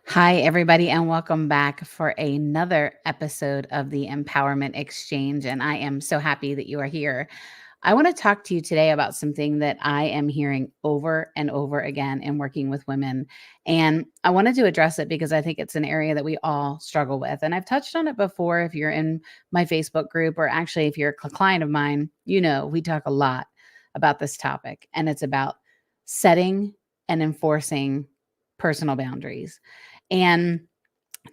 Hi, everybody, and welcome back for another episode of the Empowerment Exchange. And I am so happy that you are here. I want to talk to you today about something that I am hearing over and over again in working with women. And I wanted to address it because I think it's an area that we all struggle with. And I've touched on it before. If you're in my Facebook group, or actually if you're a client of mine, we talk a lot about this topic, and it's about setting and enforcing personal boundaries. And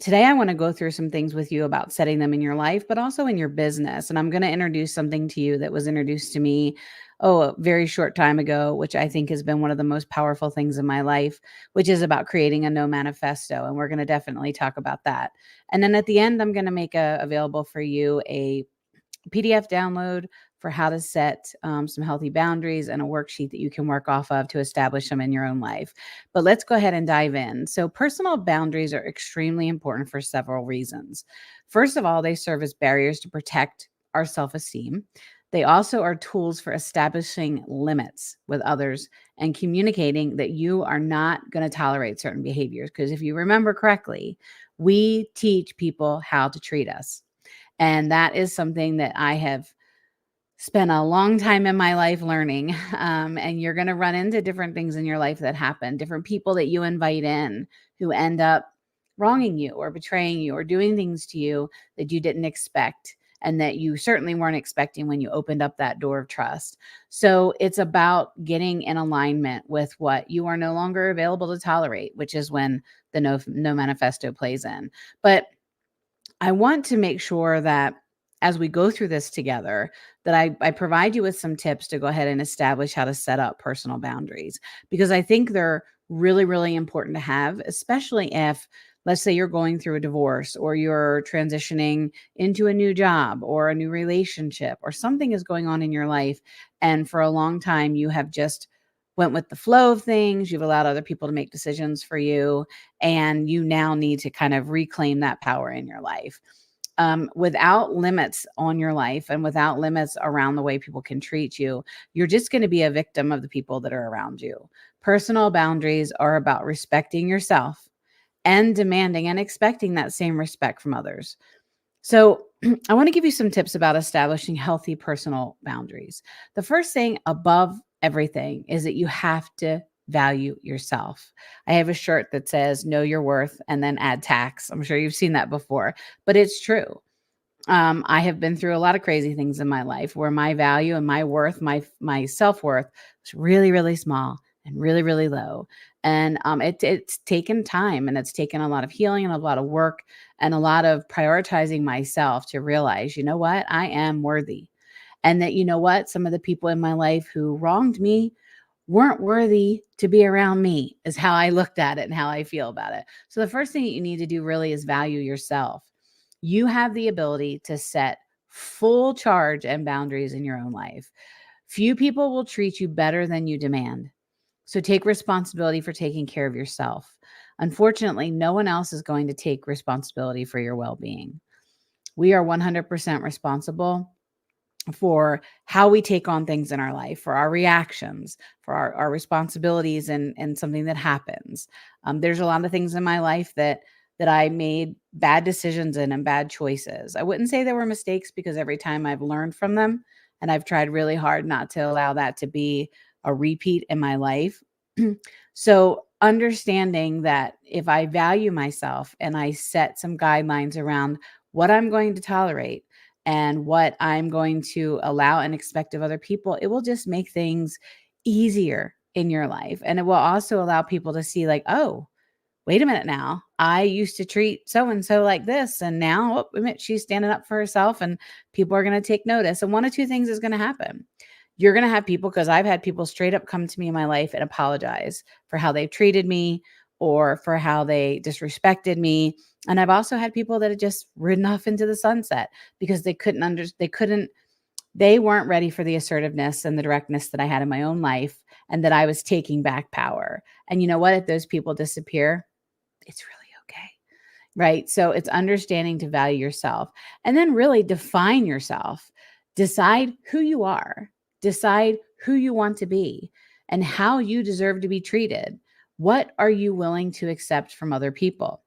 today I want to go through some things with you about setting them in your life, but also in your business. And I'm going to introduce something to you that was introduced to me, a very short time ago, which I think has been one of the most powerful things in my life, which is about creating a no manifesto. And we're going to definitely talk about that. And then at the end, I'm going to make available for you a PDF download for how to set some healthy boundaries and a worksheet that you can work off of to establish them in your own life. But let's go ahead and dive in. So, personal boundaries are extremely important for several reasons. First of all, they serve as barriers to protect our self esteem. They also are tools for establishing limits with others and communicating that you are not going to tolerate certain behaviors. Because if you remember correctly, we teach people how to treat us. And that is something that I have spent a long time in my life learning. And you're going to run into different things in your life that happen, different people that you invite in who end up wronging you or betraying you or doing things to you that you didn't expect and that you certainly weren't expecting when you opened up that door of trust. So it's about getting in alignment with what you are no longer available to tolerate, which is when the no manifesto plays in. But I want to make sure that as we go through this together, that I provide you with some tips to go ahead and establish how to set up personal boundaries, because I think they're really, really important to have, especially if, let's say, you're going through a divorce or you're transitioning into a new job or a new relationship or something is going on in your life. And for a long time, you have just went with the flow of things. You've allowed other people to make decisions for you, and you now need to kind of reclaim that power in your life. Without limits on your life and without limits around the way people can treat you, you're just going to be a victim of the people that are around you. Personal boundaries are about respecting yourself and demanding and expecting that same respect from others. So, I want to give you some tips about establishing healthy personal boundaries. The first thing above everything is that you have to value yourself. I have a shirt that says know your worth and then add tax. I'm sure you've seen that before, but it's true. I have been through a lot of crazy things in my life where my value and my worth, my self-worth was really, really small and really, really low. And it's taken time, and it's taken a lot of healing and a lot of work and a lot of prioritizing myself to realize, you know what, I am worthy. And that, you know what, some of the people in my life who wronged me weren't worthy to be around me, is how I looked at it and how I feel about it. So the first thing that you need to do really is value yourself. You have the ability to set full charge and boundaries in your own life. Few people will treat you better than you demand. So take responsibility for taking care of yourself. Unfortunately, no one else is going to take responsibility for your well being. We are 100% responsible for how we take on things in our life, for our reactions, for our responsibilities and something that happens. There's a lot of things in my life that I made bad decisions in and bad choices. I wouldn't say they were mistakes, because every time I've learned from them, and I've tried really hard not to allow that to be a repeat in my life. So understanding that if I value myself and I set some guidelines around what I'm going to tolerate and what I'm going to allow and expect of other people, it will just make things easier in your life. And it will also allow people to see, like, oh, wait a minute now. I used to treat so and so like this. And now, oh, wait a minute, she's standing up for herself and people are going to take notice. And one of two things is going to happen. You're going to have people, because I've had people straight up come to me in my life and apologize for how they've treated me or for how they disrespected me. And I've also had people that had just ridden off into the sunset because they weren't ready for the assertiveness and the directness that I had in my own life, and that I was taking back power. And you know what? If those people disappear, it's really okay. Right. So it's understanding to value yourself and then really define yourself. Decide who you are, decide who you want to be and how you deserve to be treated. What are you willing to accept from other people?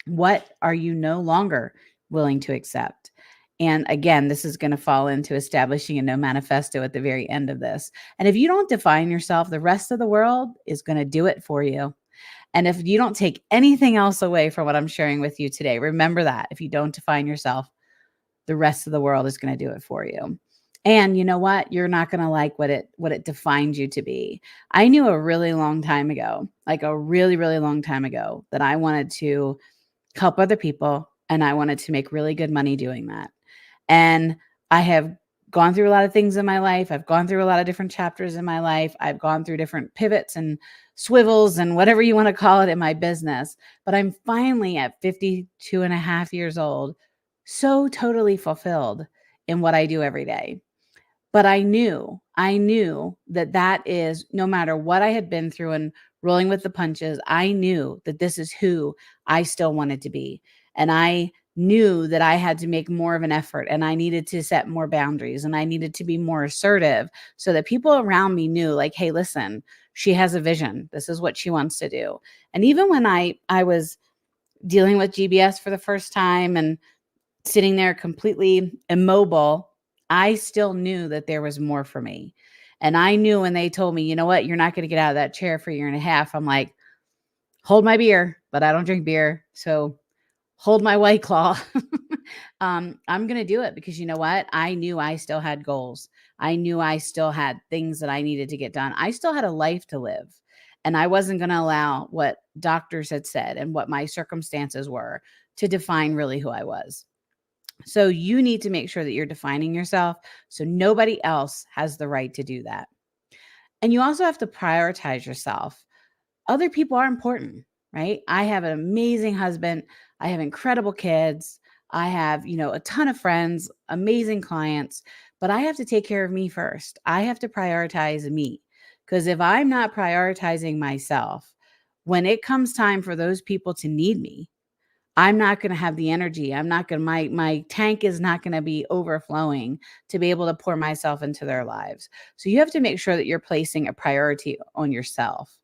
What are you no longer willing to accept? And again, this is going to fall into establishing a no manifesto at the very end of this. And if you don't define yourself, the rest of the world is going to do it for you. And if you don't take anything else away from what I'm sharing with you today, remember that if you don't define yourself, the rest of the world is going to do it for you. And you know what? You're not going to like what it defined you to be. I knew a really long time ago, like a really, really long time ago, that I wanted to help other people and I wanted to make really good money doing that. And I have gone through a lot of things in my life. I've gone through a lot of different chapters in my life. I've gone through different pivots and swivels and whatever you want to call it in my business. But I'm finally at 52 and a half years old, so totally fulfilled in what I do every day. But I knew that that is no matter what I had been through and rolling with the punches, I knew that this is who I still wanted to be. And I knew that I had to make more of an effort and I needed to set more boundaries and I needed to be more assertive so that people around me knew like, hey, listen, she has a vision. This is what she wants to do. And even when I was dealing with GBS for the first time and sitting there completely immobile, I still knew that there was more for me. And I knew when they told me, you know what, you're not going to get out of that chair for a year and a half. I'm like, hold my beer, but I don't drink beer. So hold my White Claw. I'm going to do it because you know what? I knew I still had goals. I knew I still had things that I needed to get done. I still had a life to live. And I wasn't going to allow what doctors had said and what my circumstances were to define really who I was. So you need to make sure that you're defining yourself so nobody else has the right to do that. And you also have to prioritize yourself. Other people are important, right? I have an amazing husband. I have incredible kids. I have, a ton of friends, amazing clients, but I have to take care of me first. I have to prioritize me because if I'm not prioritizing myself, when it comes time for those people to need me, I'm not going to have the energy. I'm not going to, my tank is not going to be overflowing to be able to pour myself into their lives. So you have to make sure that you're placing a priority on yourself.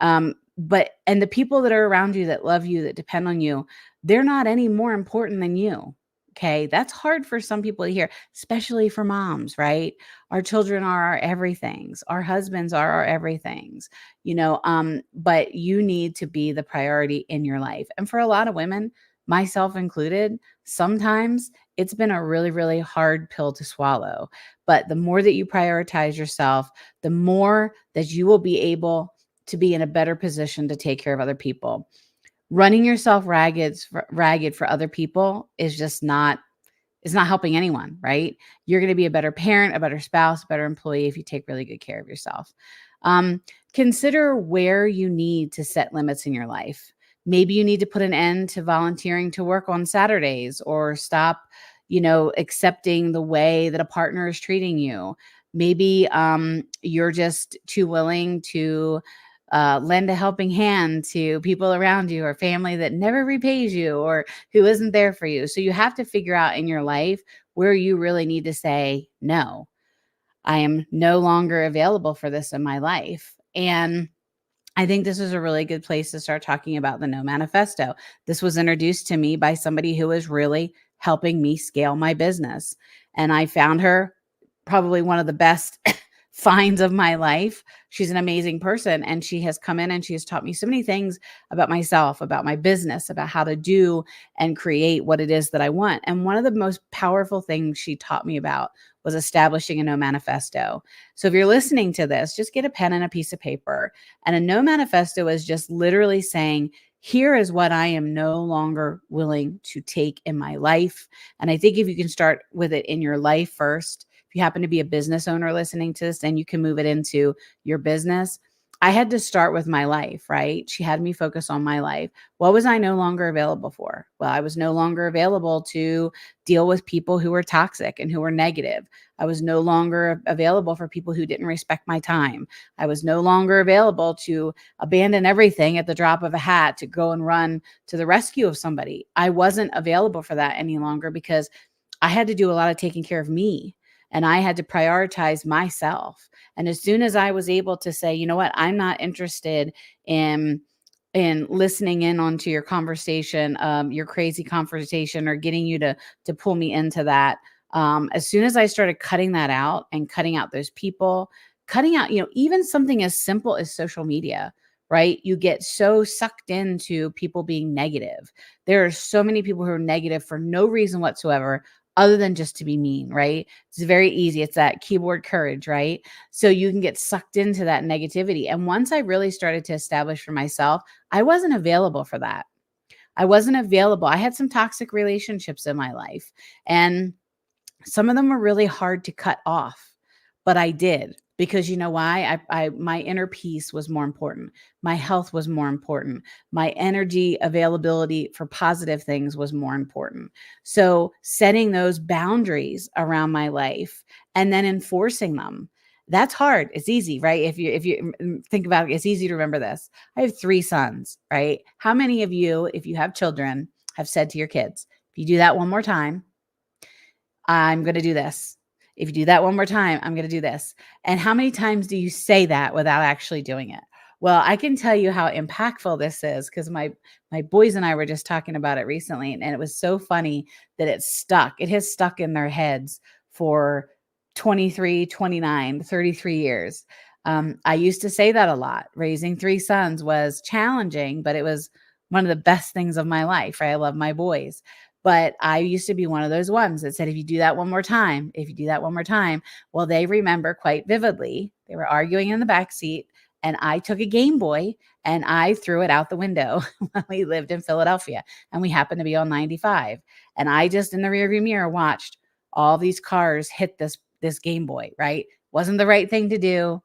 And the people that are around you that love you, that depend on you, they're not any more important than you. Okay. That's hard for some people to hear, especially for moms, right? Our children are our everythings. Our husbands are our everythings, but you need to be the priority in your life. And for a lot of women, myself included, sometimes it's been a really, really hard pill to swallow. But the more that you prioritize yourself, the more that you will be able to be in a better position to take care of other people. Running yourself ragged for other people is just not, it's not helping anyone, right? You're going to be a better parent, a better spouse, a better employee if you take really good care of yourself. Consider where you need to set limits in your life. Maybe you need to put an end to volunteering to work on Saturdays or stop, accepting the way that a partner is treating you. Maybe you're just too willing to lend a helping hand to people around you or family that never repays you or who isn't there for you. So you have to figure out in your life where you really need to say, no, I am no longer available for this in my life. And I think this is a really good place to start talking about the No Manifesto. This was introduced to me by somebody who was really helping me scale my business. And I found her probably one of the best finds of my life. She's an amazing person. And she has come in and she has taught me so many things about myself, about my business, about how to do and create what it is that I want. And one of the most powerful things she taught me about was establishing a no manifesto. So if you're listening to this, just get a pen and a piece of paper. And a no manifesto is just literally saying, here is what I am no longer willing to take in my life. And I think if you can start with it in your life first, if you happen to be a business owner listening to this, then you can move it into your business. I had to start with my life, right? She had me focus on my life. What was I no longer available for? Well, I was no longer available to deal with people who were toxic and who were negative. I was no longer available for people who didn't respect my time. I was no longer available to abandon everything at the drop of a hat to go and run to the rescue of somebody. I wasn't available for that any longer because I had to do a lot of taking care of me. and I had to prioritize myself. And as soon as I was able to say, you know what, I'm not interested in listening in onto your conversation, your crazy conversation, or getting you to pull me into that. As soon as I started cutting that out and cutting out those people, cutting out, even something as simple as social media, right? You get so sucked into people being negative. There are so many people who are negative for no reason whatsoever other than just to be mean, right? It's very easy. It's that keyboard courage, right? So you can get sucked into that negativity. And once I really started to establish for myself, I wasn't available for that. I wasn't available. I had some toxic relationships in my life, and some of them were really hard to cut off, but I did, because you know why? My inner peace was more important. My health was more important. My energy availability for positive things was more important. So setting those boundaries around my life and then enforcing them. That's hard. It's easy, right? If you think about it, it's easy to remember this. I have 3 sons, right? How many of you, if you have children, have said to your kids, if you do that one more time, I'm going to do this. If you do that one more time, I'm going to do this. And how many times do you say that without actually doing it? Well, I can tell you how impactful this is, because my boys and I were just talking about it recently, and it was so funny that it stuck. It has stuck in their heads for 23, 29, 33 years. I used to say that a lot. Raising 3 sons was challenging, but it was one of the best things of my life, right? I love my boys. But I used to be one of those ones that said, if you do that one more time, if you do that one more time, well, they remember quite vividly. They were arguing in the back seat, and I took a Game Boy and I threw it out the window when we lived in Philadelphia, and we happened to be on 95. And I just in the rearview mirror watched all these cars hit this Game Boy, right? Wasn't the right thing to do.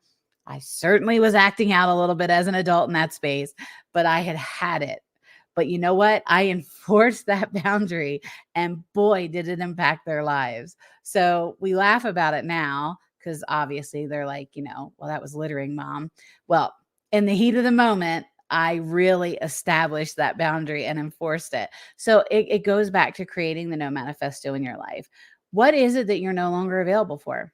I certainly was acting out a little bit as an adult in that space, but I had it. But you know what? I enforced that boundary, and boy, did it impact their lives. So we laugh about it now because obviously they're like, well, that was littering, mom. Well, in the heat of the moment, I really established that boundary and enforced it. So it goes back to creating the no manifesto in your life. What is it that you're no longer available for?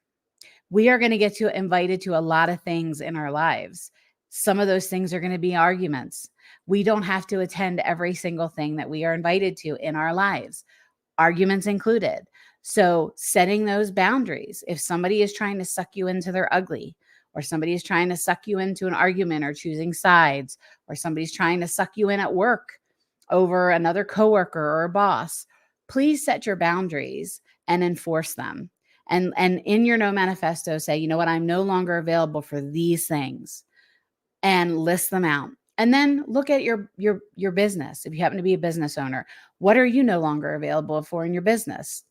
We are going to get to invited to a lot of things in our lives. Some of those things are going to be arguments. We don't have to attend every single thing that we are invited to in our lives, arguments included. So setting those boundaries. If somebody is trying to suck you into their ugly, or somebody is trying to suck you into an argument or choosing sides, or somebody's trying to suck you in at work over another coworker or a boss, please set your boundaries and enforce them. And in your no manifesto, say, you know what, I'm no longer available for these things, and list them out. And then look at your business. If you happen to be a business owner, what are you no longer available for in your business?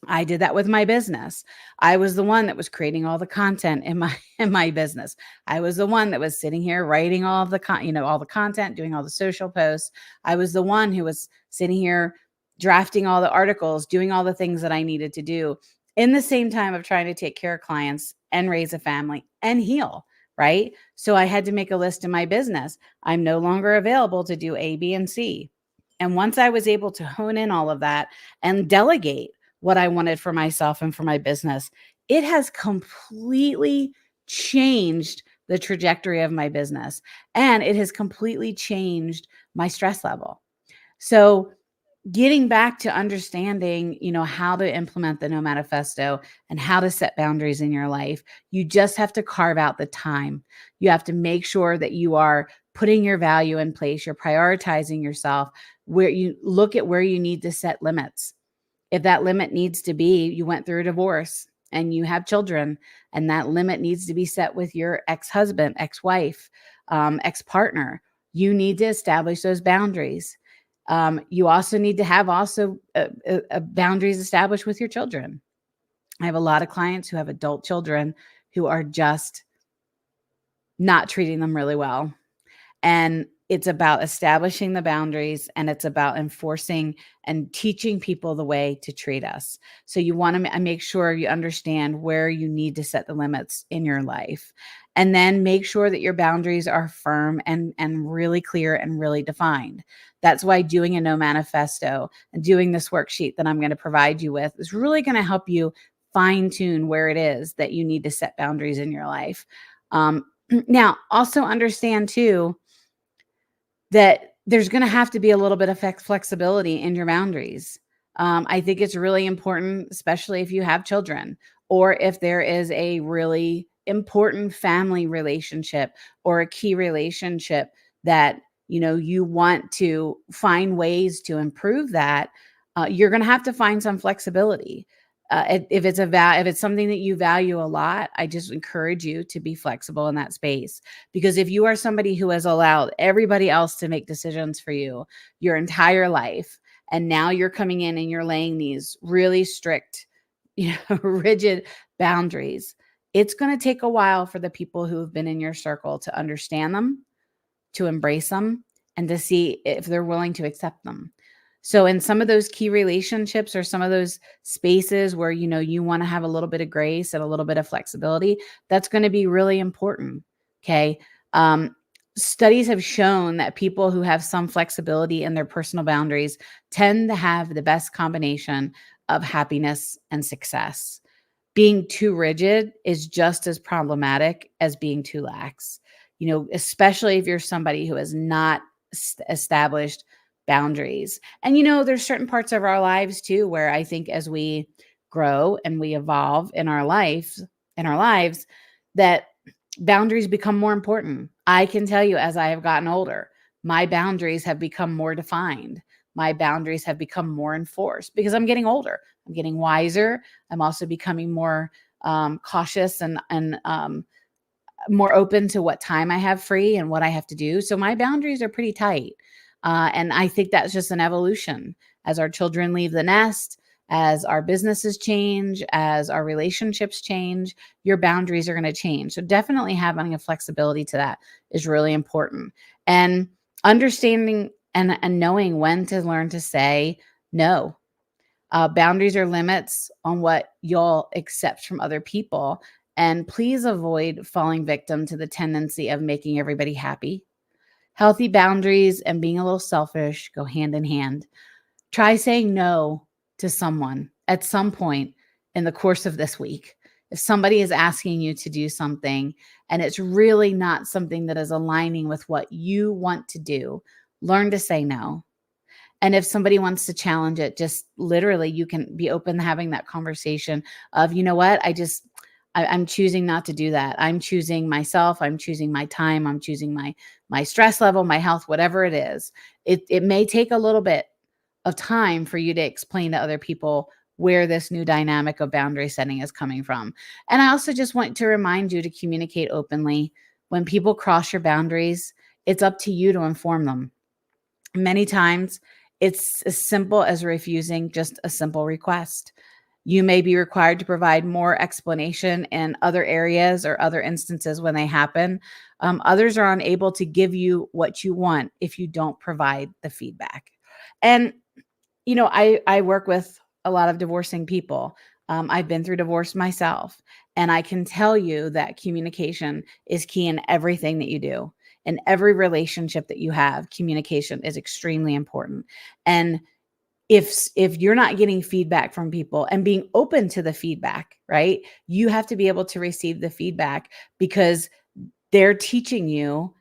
I did that with my business. I was the one that was creating all the content in my in my business. I was the one that was sitting here writing all of the all the content, doing all the social posts. I was the one who was sitting here drafting all the articles, doing all the things that I needed to do in the same time of trying to take care of clients and raise a family and heal, right? So I had to make a list in my business. I'm no longer available to do A, B, and C. And once I was able to hone in all of that and delegate what I wanted for myself and for my business, it has completely changed the trajectory of my business, and it has completely changed my stress level. So getting back to understanding, how to implement the no manifesto and how to set boundaries in your life, you just have to carve out the time. You have to make sure that you are putting your value in place. You're prioritizing yourself, where you look at where you need to set limits. If that limit needs to be, you went through a divorce and you have children, and that limit needs to be set with your ex-husband, ex-wife, ex-partner, you need to establish those boundaries. You also need to have boundaries established with your children. I have a lot of clients who have adult children who are just not treating them really well. And it's about establishing the boundaries, and it's about enforcing and teaching people the way to treat us. So you want to make sure you understand where you need to set the limits in your life. And then make sure that your boundaries are firm and really clear and really defined. That's why doing a no manifesto and doing this worksheet that I'm going to provide you with is really going to help you fine tune where it is that you need to set boundaries in your life. Now, also understand too that there's going to have to be a little bit of flexibility in your boundaries. I think it's really important, especially if you have children or if there is a really important family relationship or a key relationship that you want to find ways to improve that. You're going to have to find some flexibility. If it's something that you value a lot, I just encourage you to be flexible in that space. Because if you are somebody who has allowed everybody else to make decisions for you your entire life, and now you're coming in and you're laying these really strict, rigid boundaries, it's going to take a while for the people who have been in your circle to understand them, to embrace them, and to see if they're willing to accept them. So in some of those key relationships or some of those spaces where you want to have a little bit of grace and a little bit of flexibility, that's going to be really important. Okay. Um, Studies have shown that people who have some flexibility in their personal boundaries tend to have the best combination of happiness and success. Being too rigid is just as problematic as being too lax, especially if you're somebody who has not established boundaries. And, there's certain parts of our lives too, where I think as we grow and we evolve in our lives, that boundaries become more important. I can tell you, as I have gotten older, my boundaries have become more defined. My boundaries have become more enforced because I'm getting older. I'm getting wiser. I'm also becoming more cautious and more open to what time I have free and what I have to do. So my boundaries are pretty tight. And I think that's just an evolution. As our children leave the nest, as our businesses change, as our relationships change, your boundaries are going to change. So definitely having a flexibility to that is really important. And understanding and knowing when to learn to say no. Boundaries are limits on what you'll accept from other people. And please avoid falling victim to the tendency of making everybody happy. Healthy boundaries and being a little selfish go hand in hand. Try saying no to someone at some point in the course of this week. If somebody is asking you to do something and it's really not something that is aligning with what you want to do, learn to say no. And if somebody wants to challenge it, just literally, you can be open to having that conversation of, you know what, I'm choosing not to do that. I'm choosing myself. I'm choosing my time. I'm choosing my stress level, my health, whatever it is. It may take a little bit of time for you to explain to other people where this new dynamic of boundary setting is coming from. And I also just want to remind you to communicate openly. When people cross your boundaries, it's up to you to inform them. Many times, it's as simple as refusing just a simple request. You may be required to provide more explanation in other areas or other instances when they happen. Others are unable to give you what you want if you don't provide the feedback. And, I work with a lot of divorcing people. I've been through divorce myself, and I can tell you that communication is key in everything that you do. In every relationship that you have, communication is extremely important. And if you're not getting feedback from people and being open to the feedback, right? You have to be able to receive the feedback because they're teaching you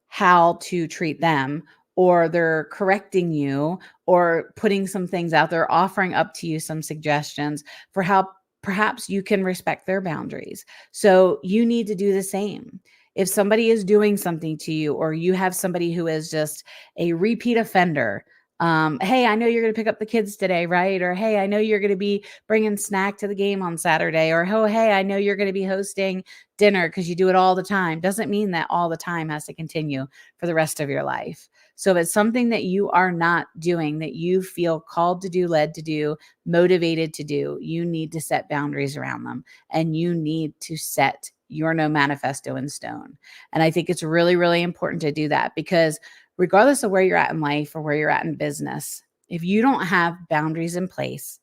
how to treat them, or they're correcting you, or putting some things out there, offering up to you some suggestions for how perhaps you can respect their boundaries. So you need to do the same. If somebody is doing something to you, or you have somebody who is just a repeat offender, hey, I know you're going to pick up the kids today, right? Or, hey, I know you're going to be bringing snack to the game on Saturday. Or, oh, hey, I know you're going to be hosting dinner because you do it all the time. Doesn't mean that all the time has to continue for the rest of your life. So if it's something that you are not doing, that you feel called to do, led to do, motivated to do, you need to set boundaries around them, and you need to set your no manifesto in stone. And I think it's really, really important to do that, because regardless of where you're at in life or where you're at in business, if you don't have boundaries in place,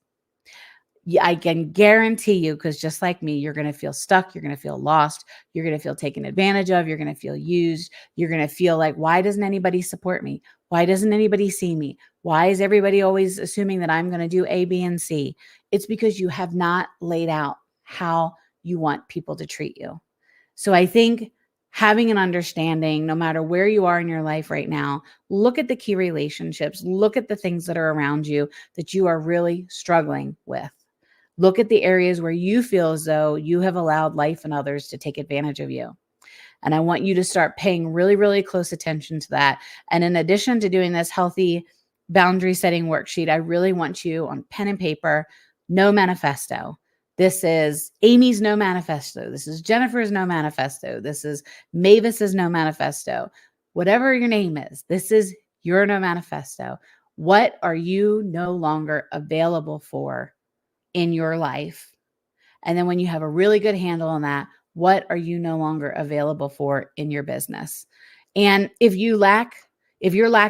I can guarantee you, because just like me, you're going to feel stuck. You're going to feel lost. You're going to feel taken advantage of. You're going to feel used. You're going to feel like, why doesn't anybody support me? Why doesn't anybody see me? Why is everybody always assuming that I'm going to do A, B, and C? It's because you have not laid out how you want people to treat you. So I think having an understanding, no matter where you are in your life right now, look at the key relationships, look at the things that are around you that you are really struggling with. Look at the areas where you feel as though you have allowed life and others to take advantage of you. And I want you to start paying really, really close attention to that. And in addition to doing this healthy boundary setting worksheet, I really want you on pen and paper, no manifesto. This is Amy's no manifesto. This is Jennifer's no manifesto. This is Mavis's no manifesto. Whatever your name is, this is your no manifesto. What are you no longer available for in your life? And then when you have a really good handle on that, what are you no longer available for in your business? And if your lack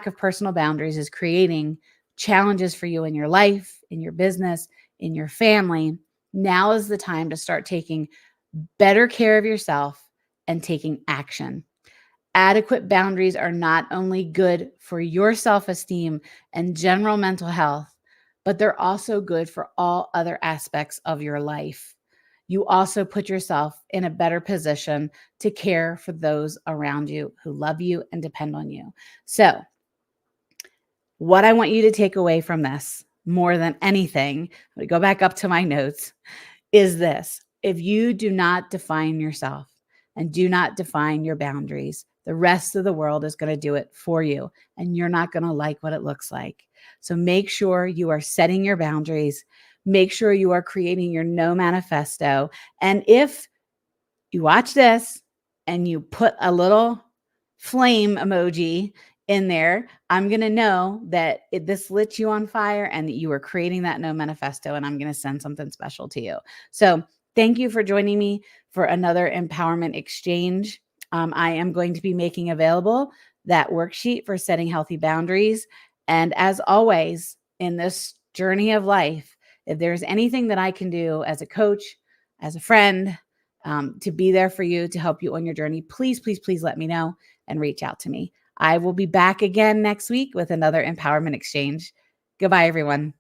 of personal boundaries is creating challenges for you in your life, in your business, in your family, now is the time to start taking better care of yourself and taking action. Adequate boundaries are not only good for your self-esteem and general mental health, but they're also good for all other aspects of your life. You also put yourself in a better position to care for those around you who love you and depend on you. So, what I want you to take away from this more than anything, I'm going to go back up to my notes, is this: if you do not define yourself and do not define your boundaries, the rest of the world is going to do it for you, and you're not going to like what it looks like. So make sure you are setting your boundaries. Make sure you are creating your no manifesto. And if you watch this and you put a little flame emoji in there, I'm going to know that this lit you on fire and that you are creating that no manifesto, and I'm going to send something special to you. So thank you for joining me for another empowerment exchange. I am going to be making available that worksheet for setting healthy boundaries. And as always, in this journey of life, if there's anything that I can do as a coach, as a friend, to be there for you, to help you on your journey, please, please, please let me know and reach out to me. I will be back again next week with another empowerment exchange. Goodbye, everyone.